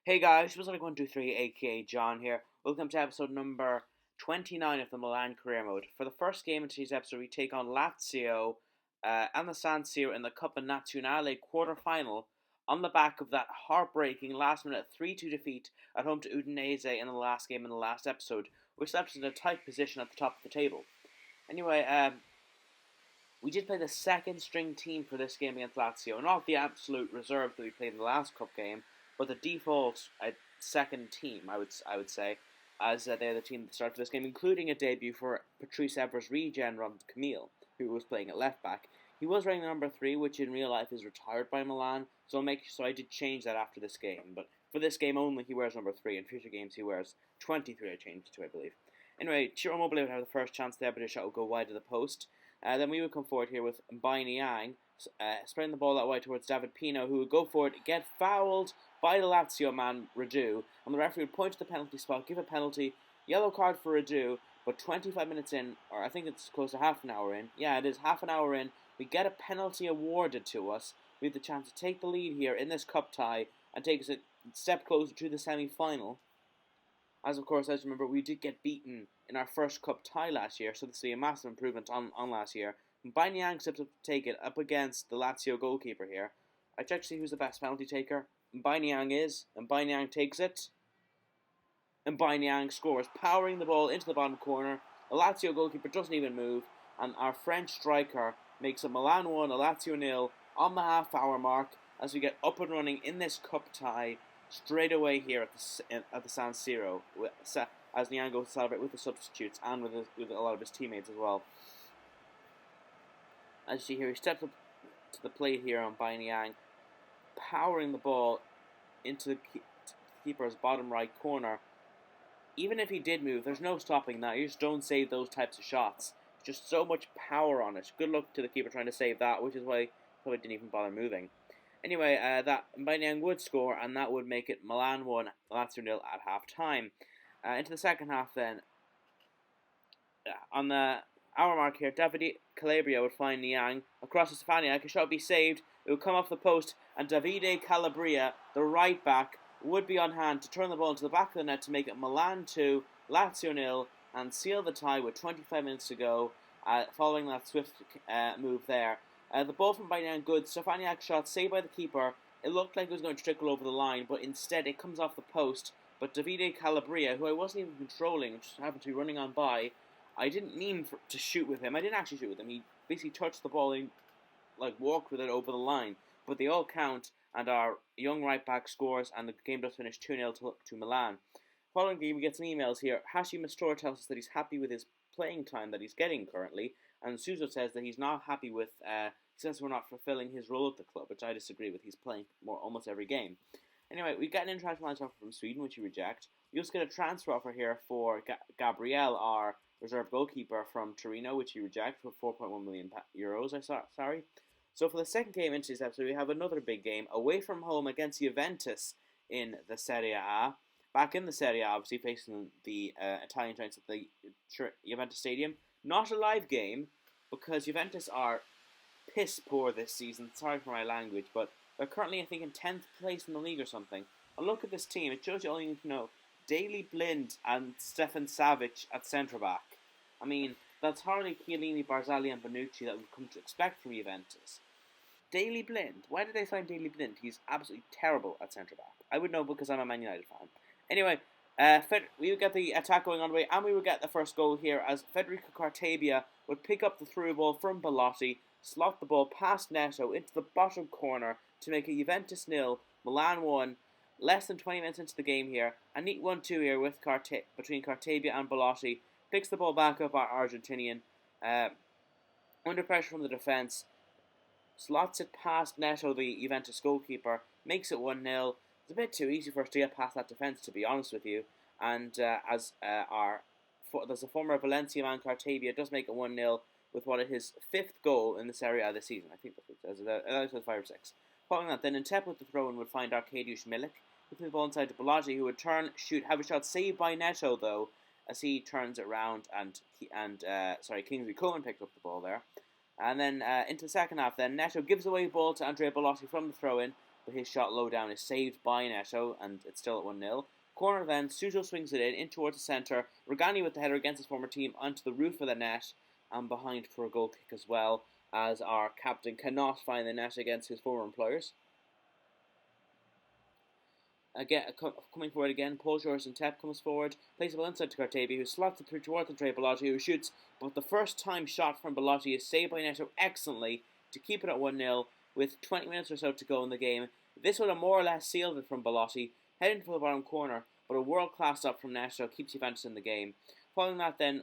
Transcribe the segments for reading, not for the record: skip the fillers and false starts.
Hey guys, it was like 123, aka John here. Welcome to episode number 29 of the Milan Career Mode. For the first game in today's episode, we take on Lazio and the San Siro in the Coppa Nazionale quarter-final on the back of that heartbreaking last-minute 3-2 defeat at home to Udinese in the last game in the last episode, which left us in a tight position at the top of the table. Anyway, we did play the second string team for this game against Lazio, not the absolute reserve that we played in the last cup game, but the default second team, I would say, as they're the team that started this game, including a debut for Patrice Evra's regen Ron Camille, who was playing at left back. He was wearing the number 3, which in real life is retired by Milan, so I did change that after this game. But for this game only, he wears number 3. In future games, he wears 23. I changed it to, I believe. Anyway, Ciro Immobile would have the first chance there, but his shot would go wide of the post. Then we would come forward here with NIANG, spreading the ball that way towards David Pino, who would go for it, get fouled by the Lazio man, Radu, and the referee would point to the penalty spot, give a penalty, yellow card for Radu, but 25 minutes in, or I think it's close to half an hour in, yeah, it is half an hour in, we get a penalty awarded to us. We have the chance to take the lead here in this cup tie and take us a step closer to the semi-final. As of course, as you remember, we did get beaten in our first cup tie last year, so this will be a massive improvement on last year. Nyang steps up to take it up against the Lazio goalkeeper here. I checked to see who's the best penalty taker. Nyang is, and Nyang takes it. And Nyang scores, powering the ball into the bottom corner. The Lazio goalkeeper doesn't even move, and our French striker makes it Milan 1, a Lazio 0 on the half-hour mark as we get up and running in this cup tie straight away here at the San Siro, as Niang goes to celebrate with the substitutes and with a lot of his teammates as well. As you see here, he steps up to the plate here on Niang, powering the ball into the keeper's bottom right corner. Even if he did move, there's no stopping that. You just don't save those types of shots. There's just so much power on it. Good luck to the keeper trying to save that, which is why he probably didn't even bother moving. Anyway, that Nyang would score, and that would make it Milan 1, Lazio 0 at half-time. Into the second half then, on the hour mark here, Davide Calabria would find Niang across to Stefaniak. A shot would be saved. It would come off the post, and Davide Calabria, the right back, would be on hand to turn the ball into the back of the net to make it Milan 2, Lazio 0, and seal the tie with 25 minutes to go, following that swift move there. The ball from Nyang good. Stefaniak shot saved by the keeper. It looked like it was going to trickle over the line, but instead it comes off the post. But Davide Calabria, who I wasn't even controlling, just happened to be running on by, I didn't mean to shoot with him. I didn't actually shoot with him. He basically touched the ball and walked with it over the line. But they all count, and our young right back scores, and the game does finish 2-0 to Milan. Following the game, we get some emails here. Hashi Mastor tells us that he's happy with his playing time that he's getting currently, and Suso says that he's not happy with. He says we're not fulfilling his role at the club, which I disagree with. He's playing almost every game. Anyway, we get an international offer from Sweden, which we reject. We also get a transfer offer here for Gabriel, our reserve goalkeeper from Torino, which we reject for 4.1 million euros. Sorry. So for the second game into this episode, we have another big game away from home against Juventus in the Serie A. Back in the Serie A, obviously facing the Italian giants at the Juventus Stadium. Not a live game because Juventus are piss poor this season. Sorry for my language, but they're currently, I think, in 10th place in the league or something. And look at this team. It shows you all you need to know. Daley Blind and Stefan Savic at centre-back. I mean, that's hardly Chiellini, Barzagli and Bonucci that we've come to expect from Juventus. Daley Blind. Why did they sign Daley Blind? He's absolutely terrible at centre-back. I would know because I'm a Man United fan. Anyway, we would get the attack going on the way, and we would get the first goal here as Federico Cartabia would pick up the through ball from Belotti, slot the ball past Neto into the bottom corner to make it Juventus 0, Milan 1, less than 20 minutes into the game here. A neat 1-2 here with between Cartabia and Belotti. Picks the ball back up, our Argentinian. Under pressure from the defence. Slots it past Neto, the Juventus goalkeeper. Makes it 1-0. It's a bit too easy for us to get past that defence, to be honest with you. And there's a former Valencia man, Cartabia, does make it 1-0 with what is his 5th goal in the Serie A this season. I think that's 5 or 6. Following that, then Intep with the throw-in would find Arkadiusz Milik. With the ball inside to Belotti, who would turn, shoot, have a shot saved by Neto, though, as he turns it around, and Kingsley Coman picked up the ball there. And then into the second half, then Neto gives away the ball to Andrea Belotti from the throw-in. but his shot low down is saved by Neto, and it's still at 1-0. Corner then, Sujo swings it in towards the centre. Regani with the header against his former team onto the roof of the net, and behind for a goal kick as well, as our captain cannot find the net against his former employers. Again, coming forward again, Paul George and Tep comes forward, plays the ball inside to Cartabi, who slots it through towards Andre Bellotti, who shoots, but the first time shot from Bellotti is saved by Neto excellently to keep it at 1-0 with 20 minutes or so to go in the game. This would have more or less sealed it from Bellotti, heading for the bottom corner, but a world-class stop from Neto keeps Juventus in the game. Following that then,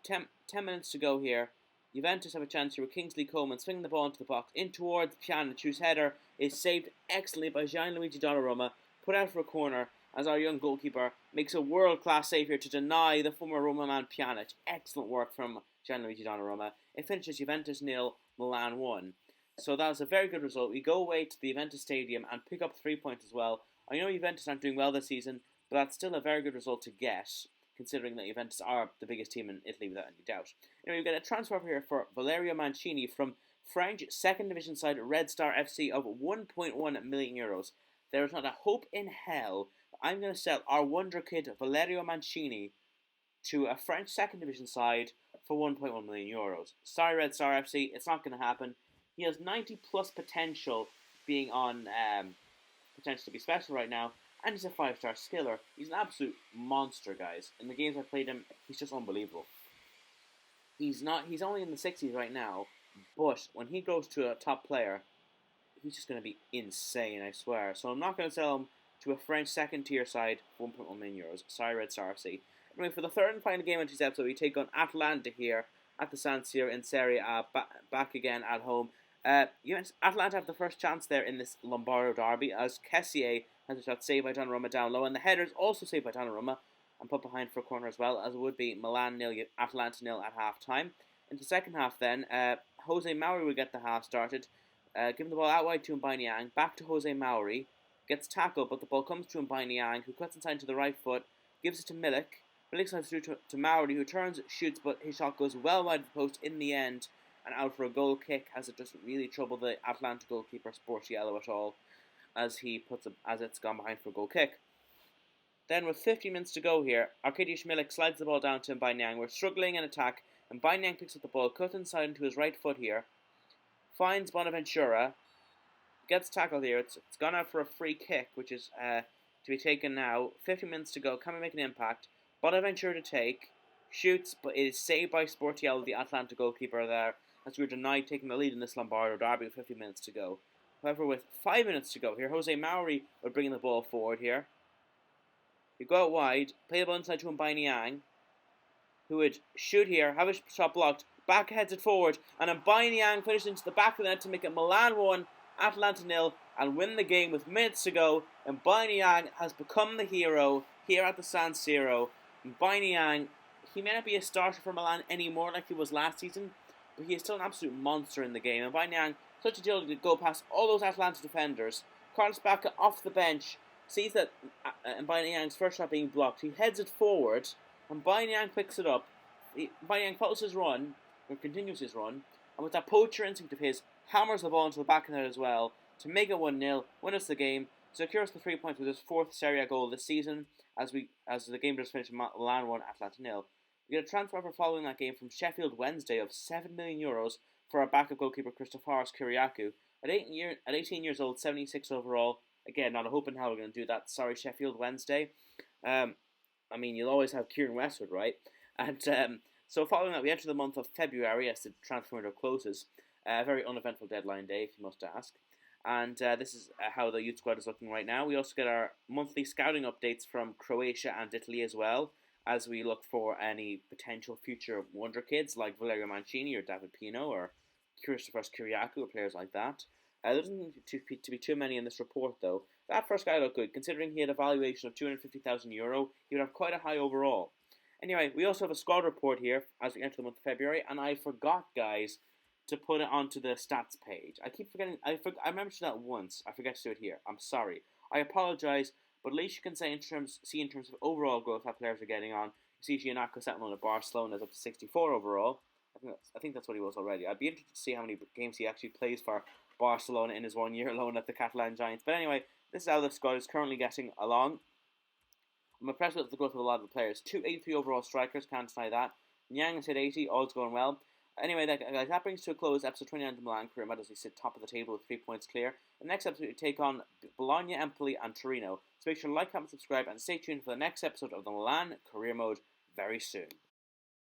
10 minutes to go here, Juventus have a chance here with Kingsley Coleman swinging the ball into the box, in towards Pjanic, whose header is saved excellently by Gianluigi Donnarumma, put out for a corner as our young goalkeeper makes a world-class save here to deny the former Roma man Pjanic. Excellent work from Gianluigi Donnarumma. It finishes Juventus 0, Milan 1. So that was a very good result. We go away to the Juventus Stadium and pick up 3 points as well. I know Juventus aren't doing well this season, but that's still a very good result to get, considering that Juventus are the biggest team in Italy without any doubt. Anyway, we get a transfer here for Valerio Mancini from French 2nd Division side Red Star FC of 1.1 million euros. There is not a hope in hell I'm going to sell our wonder kid Valerio Mancini to a French 2nd Division side for 1.1 million euros. Sorry, Red Star FC, it's not going to happen. He has 90 plus potential, being on potential to be special right now, and he's a 5-star skiller. He's an absolute monster, guys. In the games I've played him, he's just unbelievable. He's only in the 60s right now, but when he goes to a top player, he's just going to be insane, I swear. So I'm not going to sell him to a French 2nd tier side for 1.1 million euros. Sorry, Red Star FC. Anyway, for the third and final game of today's episode, we take on Atalanta here at the San Siro in Serie A, back again at home. Atalanta have the first chance there in this Lombardo derby, as Kessié has a shot saved by Donnarumma down low, and the header is also saved by Donnarumma and put behind for a corner as well, as it would be Milan 0, Atalanta 0 at half-time. In the second half then, Jose Mauri will get the half started, giving the ball out wide to NIANG, back to Jose Mauri, gets tackled, but the ball comes to NIANG, who cuts inside to the right foot, gives it to Milik. Milik slides through to Mauri, who turns, shoots, but his shot goes well wide of the post in the end, and out for a goal kick, as it doesn't really trouble the Atalanta goalkeeper Sportiello at all, as it's gone behind for a goal kick. Then with 15 minutes to go here, Arkadiusz Milik slides the ball down to NIANG. We're struggling in attack, and NIANG picks up the ball, cuts inside into his right foot here, finds Bonaventura, gets tackled here. It's gone out for a free kick, which is to be taken now. 15 minutes to go. Can we make an impact? Bonaventura to take. Shoots, but it is saved by Sportiello, the Atalanta goalkeeper there, as we were denied taking the lead in this Lombardo derby with 50 minutes to go. However, with 5 minutes to go here, Jose Mauri are bringing the ball forward here. You go out wide, play the ball inside to NIANG, who would shoot here, have his shot blocked, back heads it forward, and NIANG finishes into the back of the net to make it Milan 1, Atalanta 0, and win the game with minutes to go. And NIANG has become the hero here at the San Siro. And NIANG, he may not be a starter for Milan anymore like he was last season, but he is still an absolute monster in the game. And NIANG, such a deal to go past all those Atalanta defenders. Carlos Bacca off the bench, sees that NIANG's first shot being blocked. He heads it forward, and NIANG picks it up. NIANG follows his run, or continues his run, and with that poacher instinct of his, hammers the ball into the back of the net as well to make it 1-0, win us the game, secures the 3 points with his 4th Serie A goal this season, as the game just finished Milan 1, Atalanta 0. We get a transfer offer following that game from Sheffield Wednesday of 7 million euros for our backup goalkeeper Christoforos Kyriakou. At 18 years old, 76 overall. Again, not a hope in hell we're going to do that. Sorry, Sheffield Wednesday. I mean, you'll always have Kieran Westwood, right? And so following that, we enter the month of February as the transfer window closes. A very uneventful deadline day, if you must ask. And this is how the youth squad is looking right now. We also get our monthly scouting updates from Croatia and Italy as well, as we look for any potential future wonder kids like Valerio Mancini or David Pino or Christoforos Kyriakou or players like that. There doesn't need to be too many in this report, though. That first guy looked good. Considering he had a valuation of €250,000, he would have quite a high overall. Anyway, we also have a squad report here as we enter the month of February, and I forgot, guys, to put it onto the stats page. I keep forgetting. I remember to do that once. I forget to do it here. I'm sorry. I apologise, but at least you can say in terms of overall growth how players are getting on. You see Giannaco Settlement at Barcelona is up to 64 overall. I think that's what he was already. I'd be interested to see how many games he actually plays for Barcelona in his 1 year loan at the Catalan Giants. But anyway, this is how the squad is currently getting along. I'm impressed with the growth of a lot of the players. 283 overall strikers, can't deny that. Niang has hit 80, all's going well. Anyway, that brings to a close episode 29 of the Milan career mode as we sit top of the table with 3 points clear. The next episode we take on Bologna, Empoli and Torino. So make sure to like, comment, subscribe and stay tuned for the next episode of the Milan career mode very soon.